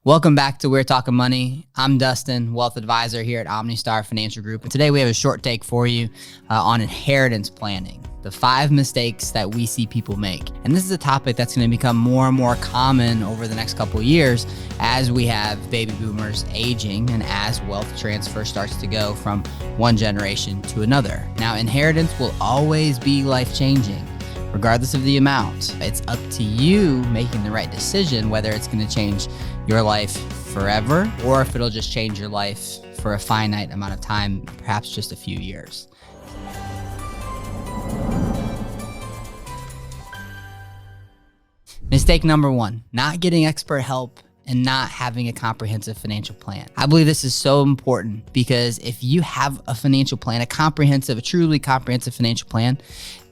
Welcome back to We're Talking Money. I'm Dustin, wealth advisor here at OmniStar Financial Group. And today we have a short take for you on inheritance planning, the 5 mistakes that we see people make. And this is a topic that's going to become more and more common over the next couple of years as we have baby boomers aging and as wealth transfer starts to go from one generation to another. Now, inheritance will always be life-changing, regardless of the amount. It's up to you making the right decision, whether it's going to change your life forever or if it'll just change your life for a finite amount of time, perhaps just a few years. Mistake number 1, not getting expert help and not having a comprehensive financial plan. I believe this is so important because if you have a financial plan, a truly comprehensive financial plan,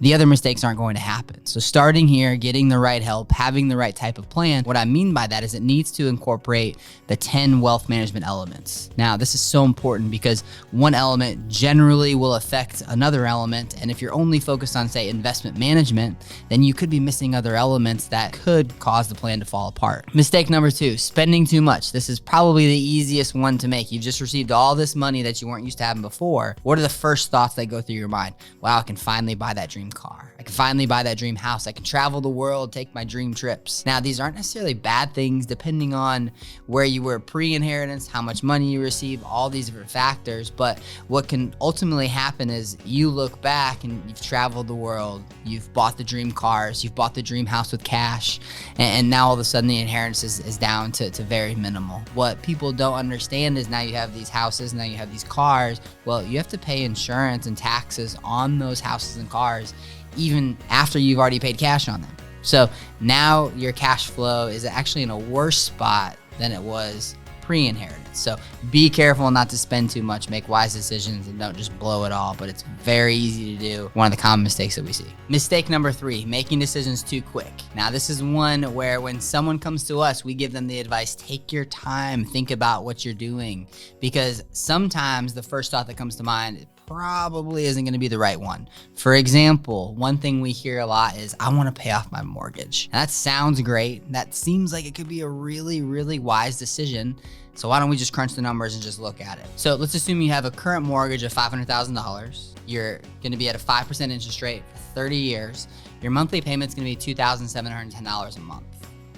the other mistakes aren't going to happen. So starting here, getting the right help, having the right type of plan, what I mean by that is it needs to incorporate the 10 wealth management elements. Now, this is so important because one element generally will affect another element. And if you're only focused on, say, investment management, then you could be missing other elements that could cause the plan to fall apart. Mistake number 2, spending too much. This is probably the easiest one to make. You've just received all this money that you weren't used to having before. What are the first thoughts that go through your mind? Wow, I can finally buy that dream car. I can finally buy that dream house. I can travel the world, take my dream trips. Now, these aren't necessarily bad things depending on where you were pre-inheritance, how much money you receive, all these different factors. But what can ultimately happen is you look back and you've traveled the world, you've bought the dream cars, you've bought the dream house with cash, and now all of a sudden the inheritance is down to very minimal. What people don't understand is now you have these houses, now you have these cars. Well, you have to pay insurance and taxes on those houses and cars even after you've already paid cash on them. So now your cash flow is actually in a worse spot than it was pre-inheritance. So be careful not to spend too much, make wise decisions, and don't just blow it all, but it's very easy to do. One of the common mistakes that we see. Mistake number 3, making decisions too quick. Now, this is one where when someone comes to us, we give them the advice, take your time, think about what you're doing, because sometimes the first thought that comes to mind probably isn't going to be the right one. For example, one thing we hear a lot is, I want to pay off my mortgage. And that sounds great. That seems like it could be a really, really wise decision. So why don't we just crunch the numbers and just look at it? So let's assume you have a current mortgage of $500,000. You're going to be at a 5% interest rate for 30 years. Your monthly payment's going to be $2,710 a month.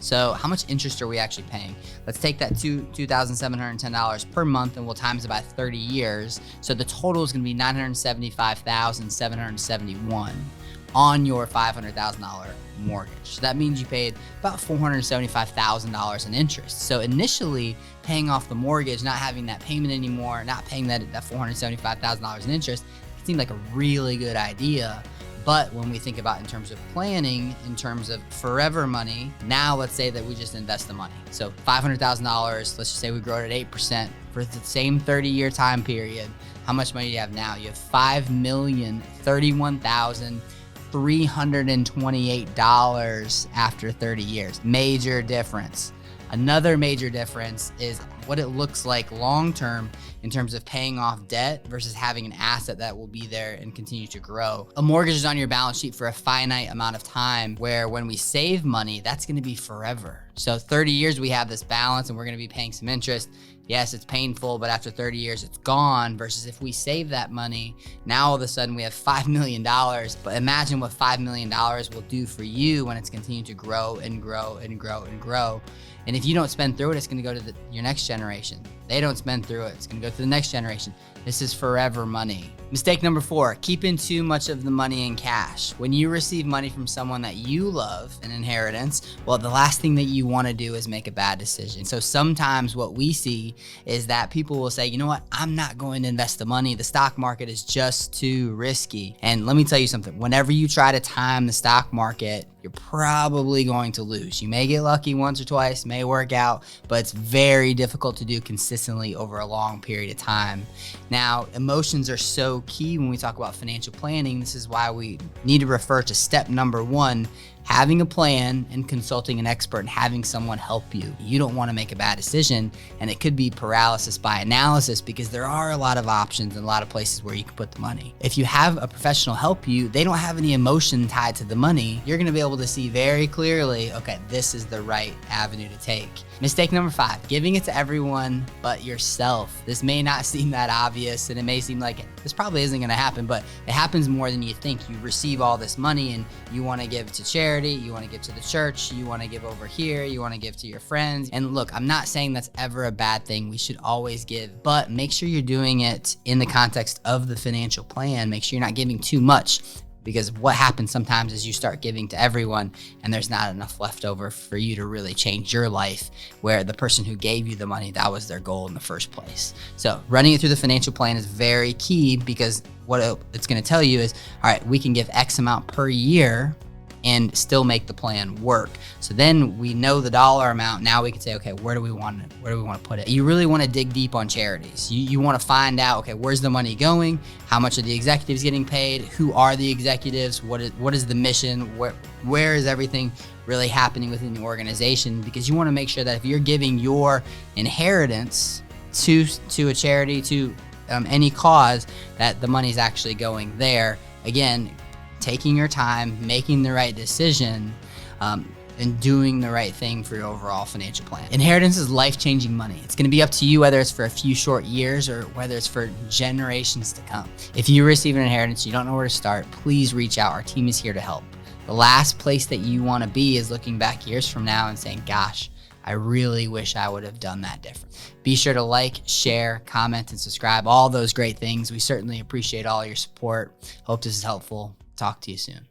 So how much interest are we actually paying? Let's take that $2,710 per month and we'll times it by 30 years. So the total is going to be $975,771 on your $500,000 mortgage. So that means you paid about $475,000 in interest. So initially paying off the mortgage, not having that payment anymore, not paying that $475,000 in interest, it seemed like a really good idea. But when we think about in terms of planning, in terms of forever money, now let's say that we just invest the money. So $500,000, let's just say we grow it at 8% for the same 30-year time period. How much money do you have now? You have $5,031,328 after 30 years. Major difference. Another major difference is what it looks like long-term in terms of paying off debt versus having an asset that will be there and continue to grow. A mortgage is on your balance sheet for a finite amount of time, where when we save money, that's going to be forever. So 30 years we have this balance and we're going to be paying some interest. Yes, it's painful, but after 30 years, it's gone. Versus if we save that money, now all of a sudden we have $5 million. But imagine what $5 million will do for you when it's continued to grow and grow and grow and grow. And if you don't spend through it, it's going to go to your next generation. They don't spend through it, it's going to go to the next generation. This is forever money. Mistake number 4, keeping too much of the money in cash. When you receive money from someone that you love, an inheritance, well, the last thing that you want to do is make a bad decision. So sometimes what we see is that people will say, you know what, I'm not going to invest the money. The stock market is just too risky. And let me tell you something, whenever you try to time the stock market, you're probably going to lose. You may get lucky once or twice, may work out, but it's very difficult to do consistently over a long period of time. Now, emotions are so key when we talk about financial planning. This is why we need to refer to step number 1, having a plan and consulting an expert and having someone help you. You don't want to make a bad decision, and it could be paralysis by analysis because there are a lot of options and a lot of places where you can put the money. If you have a professional help you, they don't have any emotion tied to the money. You're going to be able to see very clearly, okay, this is the right avenue to take. Mistake number 5, giving it to everyone but yourself. This may not seem that obvious, and it may seem like this probably isn't going to happen, but it happens more than you think. You receive all this money and you want to give to charity, you want to give to the church, you want to give over here, you want to give to your friends. And look, I'm not saying that's ever a bad thing. We should always give, but make sure you're doing it in the context of the financial plan. Make sure you're not giving too much, because what happens sometimes is you start giving to everyone and there's not enough left over for you to really change your life, where the person who gave you the money, that was their goal in the first place. So running it through the financial plan is very key, because what it's going to tell you is, all right, we can give X amount per year and still make the plan work. So then we know the dollar amount. Now we can say, okay, where do we want to put it? You really want to dig deep on charities. You want to find out, okay, where's the money going? How much are the executives getting paid? Who are the executives? What is the mission? Where is everything really happening within the organization? Because you want to make sure that if you're giving your inheritance to a charity, to any cause, that the money's actually going there. Again, taking your time, making the right decision, and doing the right thing for your overall financial plan. Inheritance is life-changing money. It's gonna be up to you whether it's for a few short years or whether it's for generations to come. If you receive an inheritance, you don't know where to start, please reach out. Our team is here to help. The last place that you wanna be is looking back years from now and saying, gosh, I really wish I would have done that different. Be sure to like, share, comment, and subscribe, all those great things. We certainly appreciate all your support. Hope this is helpful. Talk to you soon.